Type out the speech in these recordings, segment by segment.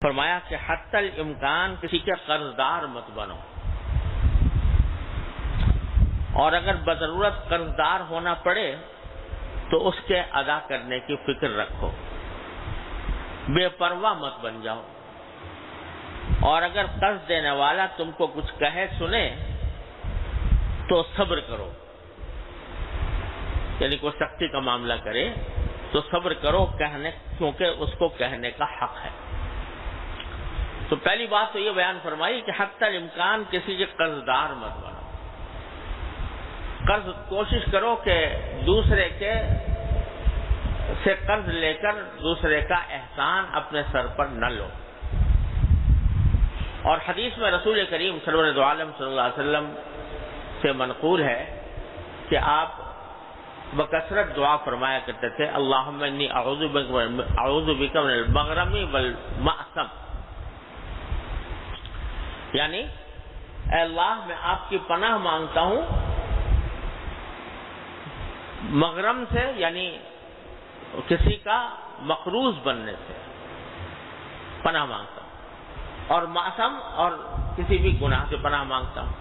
فرمایا کہ حتی الامکان کسی کے قرضدار مت بنو، اور اگر بضرورت قرضدار ہونا پڑے تو اس کے ادا کرنے کی فکر رکھو، بے پرواہ مت بن جاؤ، اور اگر قرض دینے والا تم کو کچھ کہے سنے تو صبر کرو، یعنی کوئی سختی کا معاملہ کرے تو صبر کرو کیونکہ اس کو کہنے کا حق ہے۔ تو پہلی بات تو یہ بیان فرمائی کہ حتی الامکان کسی کے قرضدار مت بنو، قرض کوشش کرو کہ دوسرے سے قرض لے کر دوسرے کا احسان اپنے سر پر نہ لو۔ اور حدیث میں رسول کریم سرور عالم صلی اللہ علیہ وسلم سے منقول ہے کہ آپ بکثرت دعا فرمایا کرتے تھے، اللہم انی اعوذ بک من المغرم والمأثم، یعنی اے اللہ میں آپ کی پناہ مانگتا ہوں مغرم سے، یعنی کسی کا مقروض بننے سے پناہ مانگتا ہوں، اور معصم اور کسی بھی گناہ سے پناہ مانگتا ہوں۔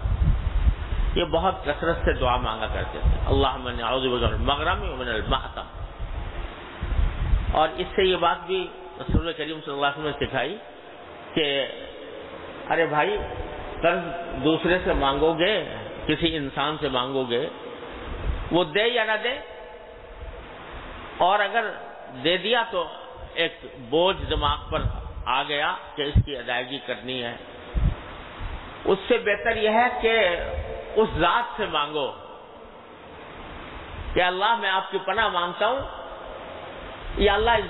یہ بہت کثرت سے دعا مانگا کرتے تھے، اللہم انی اعوذ بک من المغرم ومن المأثم۔ اور اس سے یہ بات بھی رسول کریم صلی اللہ علیہ وسلم نے سکھائی کہ ارے بھائی قرض دوسرے سے مانگو گے، کسی انسان سے مانگو گے، وہ دے یا نہ دے، اور اگر دے دیا تو ایک بوجھ دماغ پر آ گیا کہ اس کی ادائیگی کرنی ہے، اس سے بہتر یہ ہے کہ اس ذات سے مانگو کہ اللہ میں آپ کی پناہ مانگتا ہوں، یا اللہ اس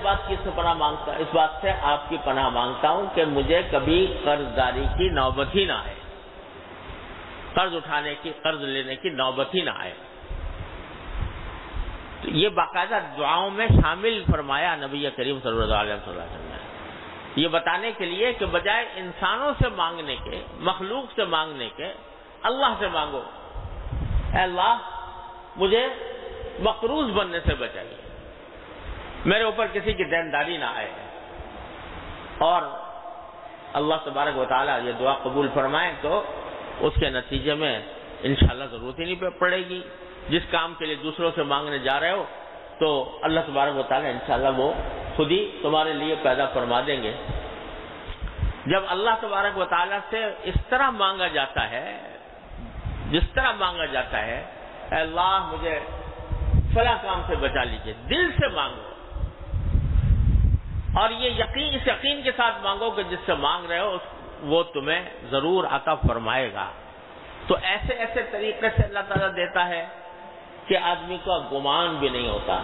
بات سے آپ کی پناہ مانگتا ہوں کہ مجھے کبھی قرض داری کی نوبت ہی نہ آئے، قرض لینے کی نوبت ہی نہ آئے۔ تو یہ باقاعدہ دعاؤں میں شامل فرمایا نبی کریم صلی اللہ علیہ وسلم نے، یہ بتانے کے لیے کہ بجائے انسانوں سے مانگنے کے، مخلوق سے مانگنے کے، اللہ سے مانگو، اے اللہ مجھے مقروض بننے سے بچائیے، میرے اوپر کسی کی دینداری نہ آئے، اور اللہ تبارک و تعالیٰ یہ دعا قبول فرمائے تو اس کے نتیجے میں انشاءاللہ ضرورت ہی نہیں پڑے گی۔ جس کام کے لیے دوسروں سے مانگنے جا رہے ہو تو اللہ تبارک و تعالیٰ انشاءاللہ وہ خود ہی تمہارے لیے پیدا فرما دیں گے۔ جب اللہ تبارک و تعالیٰ سے اس طرح مانگا جاتا ہے، جس طرح مانگا جاتا ہے، اے اللہ مجھے فلاں کام سے بچا لیجیے، دل سے مانگو، اور یہ اس یقین کے ساتھ مانگو کہ جس سے مانگ رہے ہو وہ تمہیں ضرور عطا فرمائے گا۔ تو ایسے طریقے سے اللہ تعالیٰ دیتا ہے کہ آدمی کو گمان بھی نہیں ہوتا۔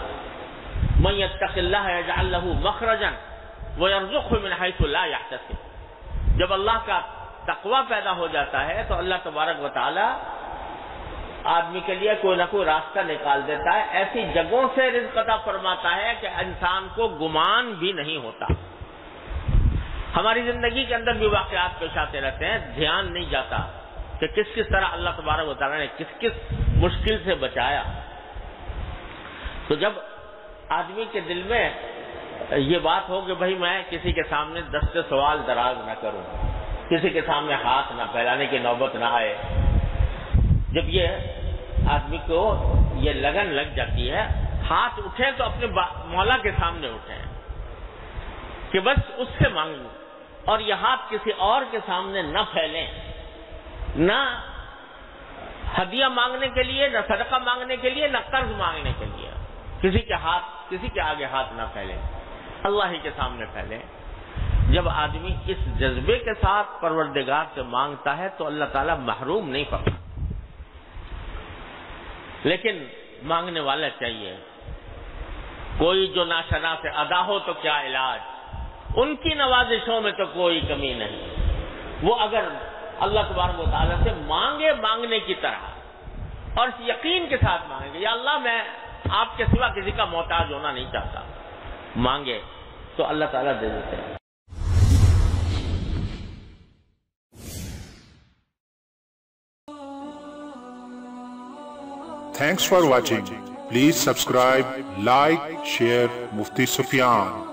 من یتق اللہ یجعل لہ مخرجا ویرزقہ من حیث لا یحتسب، جب اللہ کا تقوی پیدا ہو جاتا ہے تو اللہ تبارک و تعالیٰ آدمی کے لیے کوئی نہ کوئی راستہ نکال دیتا ہے، ایسی جگہوں سے رزق عطا فرماتا ہے کہ انسان کو گمان بھی نہیں ہوتا۔ ہماری زندگی کے اندر بھی واقعات پیش آتے رہتے ہیں، دھیان نہیں جاتا کہ کس طرح اللہ تبارک و تعالیٰ نے کس مشکل سے بچایا۔ تو جب آدمی کے دل میں یہ بات ہو کہ بھائی میں کسی کے سامنے دست سوال دراز نہ کروں، کسی کے سامنے ہاتھ نہ پھیلانے کی نوبت نہ آئے، جب یہ آدمی کو یہ لگن لگ جاتی ہے، ہاتھ اٹھیں تو اپنے مولا کے سامنے اٹھیں کہ بس اس سے مانگوں، اور یہ ہاتھ کسی اور کے سامنے نہ پھیلیں، نہ ہدیہ مانگنے کے لیے، نہ صدقہ مانگنے کے لیے، نہ قرض مانگنے کے لیے، کسی کے آگے ہاتھ نہ پھیلیں، اللہ ہی کے سامنے پھیلیں۔ جب آدمی اس جذبے کے ساتھ پروردگار سے مانگتا ہے تو اللہ تعالیٰ محروم نہیں پڑتا، لیکن مانگنے والا چاہیے۔ کوئی جو ناشنا سے ادا ہو تو کیا علاج، ان کی نوازشوں میں تو کوئی کمی نہیں۔ وہ اگر اللہ تبارک و تعالیٰ سے مانگنے کی طرح اور اس یقین کے ساتھ مانگے، یا اللہ میں آپ کے سوا کسی کا محتاج ہونا نہیں چاہتا، مانگے تو اللہ تعالیٰ دے دیتے ہیں۔ Thanks for watching. Please subscribe, like, share Mufti Sufyan.